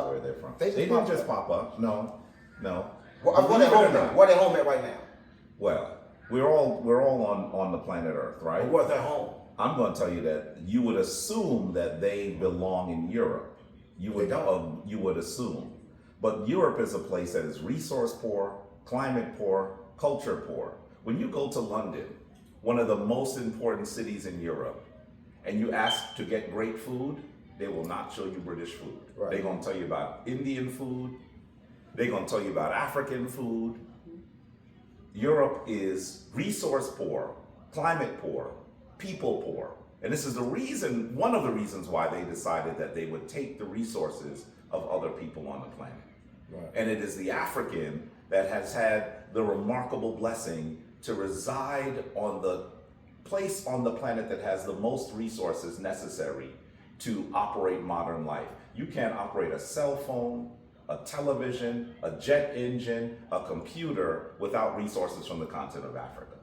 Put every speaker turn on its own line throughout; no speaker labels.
where they're from.
They
didn't just pop up. No.
Where they home at? Where they home at right now?
Well, we're all on the planet Earth, right?
But where's their home?
I'm going to tell you that you would assume that they belong in Europe. You would assume, but Europe is a place that is resource poor, climate poor, culture poor. When you go to London, one of the most important cities in Europe, and you ask to get great food, they will not show you British food.
Right.
They're going to tell you about Indian food. They're going to tell you about African food. Europe is resource poor, climate poor, people poor. And this is one of the reasons why they decided that they would take the resources of other people on the planet.
Right.
And it is the African that has had the remarkable blessing to reside on the place on the planet that has the most resources necessary to operate modern life. You can't operate a cell phone, a television, a jet engine, a computer without resources from the continent of Africa.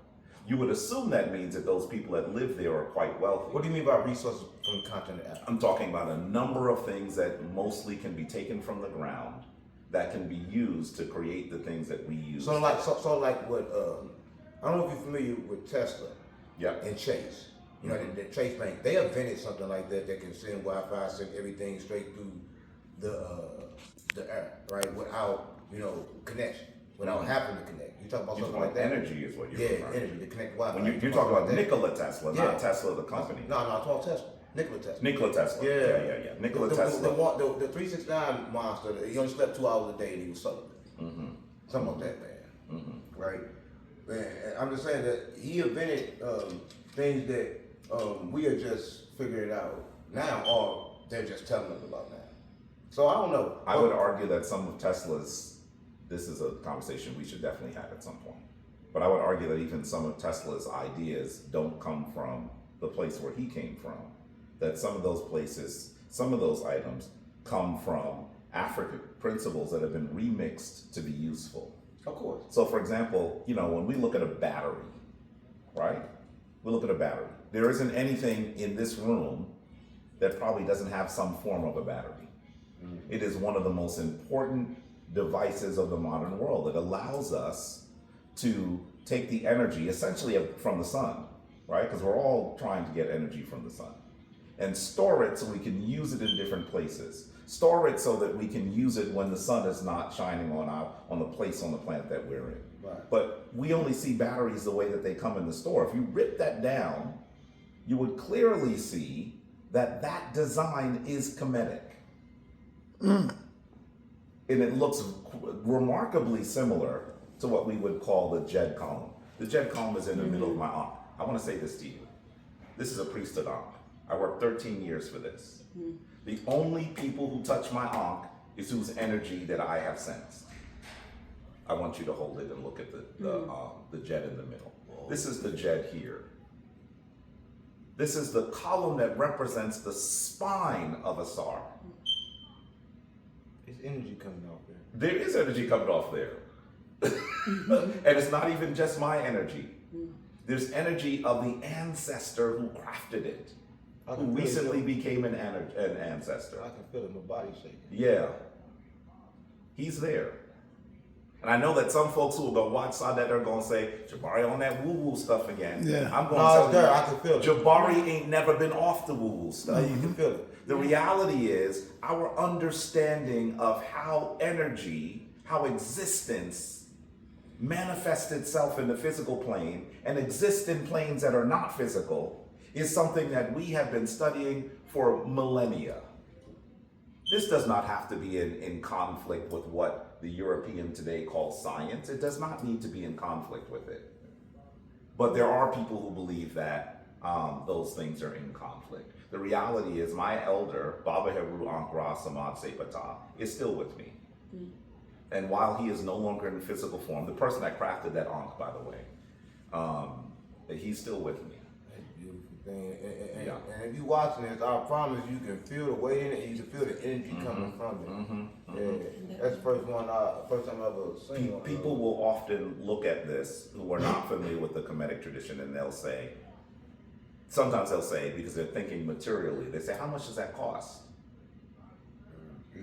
You would assume that means that those people that live there are quite wealthy.
What do you mean by resources from the continent of Africa?
I'm talking about a number of things that mostly can be taken from the ground that can be used to create the things that we use.
So like what, I don't know if you're familiar with Tesla.
Yep.
And Chase. You know, the Chase Bank, they invented something like that that can send Wi-Fi, send everything straight through the air, right? Without, connection, without having to connect. You talk about something like that.
Energy is what you're
referring to. Energy to connect Wi-Fi.
When you're talking about Nikola Tesla, not Tesla the company.
No, I talk Tesla. Nikola Tesla.
Yeah. Nikola Tesla.
The 369 monster, he only slept 2 hours a day and he was celibate. Something like that, man. Right? And I'm just saying that he invented things that we are just figuring out now, or they're just telling us about now. So I don't know.
I would argue that some of Tesla's, this is a conversation we should definitely have at some point, but I would argue that even some of Tesla's ideas don't come from the place where he came from. That some of those places, some of those items come from African principles that have been remixed to be useful.
Of course.
So for example, when we look at a battery, right? We look at a battery. There isn't anything in this room that probably doesn't have some form of a battery. It is one of the most important devices of the modern world. It allows us to take the energy essentially from the sun, right? Because we're all trying to get energy from the sun, and store it so we can use it in different places. Store it so that we can use it when the sun is not shining on the place on the planet that we're in.
Right.
But we only see batteries the way that they come in the store. If you rip that down, you would clearly see that design is Kemetic. And it looks remarkably similar to what we would call the Jed column. The Jed column is in the middle of my Ankh. I want to say this to you. This is a priesthood Ankh. I worked 13 years for this. The only people who touch my Ankh is whose energy that I have sensed. I want you to hold it and look at the Jed in the middle. This is the Jed here. This is the column that represents the spine of a star.
There's energy coming off there.
There is energy coming off there. And it's not even just my energy. There's energy of the ancestor who crafted it, who recently became an ancestor.
I can feel it, my body shaking.
Yeah. He's there. And I know that some folks who will go watch that are going to say, Jabari on that woo-woo stuff again.
Yeah.
I'm going to tell you,
I can feel it.
Jabari ain't never been off the woo-woo stuff.
You can feel it.
The reality is our understanding of how energy, how existence manifests itself in the physical plane and exists in planes that are not physical is something that we have been studying for millennia. This does not have to be in conflict with what the European today calls science. It does not need to be in conflict with it. But there are people who believe that those things are in conflict. The reality is my elder, Baba Heru Ankh Ra Samad Sepata, is still with me. And while he is no longer in physical form, the person that crafted that Ankh, by the way, he's still with me.
That's a beautiful thing. And if you're watching this, I promise you can feel the weight in it, and you can feel the energy coming from it. Yeah, that's the first time I've ever seen one.
People will often look at this who are not familiar with the Kemetic tradition, and sometimes they'll say, because they're thinking materially, they say, how much does that cost?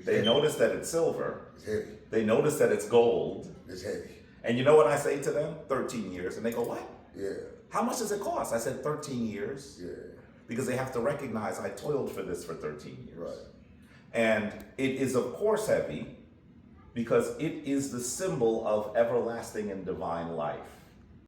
They
heavy.
notice that it's silver.
It's heavy.
They notice that it's gold.
It's heavy.
And you know what I say to them? 13 years. And they go, what?
Yeah.
How much does it cost? I said 13 years.
Yeah.
Because they have to recognize I toiled for this for 13 years.
Right.
And it is, of course, heavy because it is the symbol of everlasting and divine life.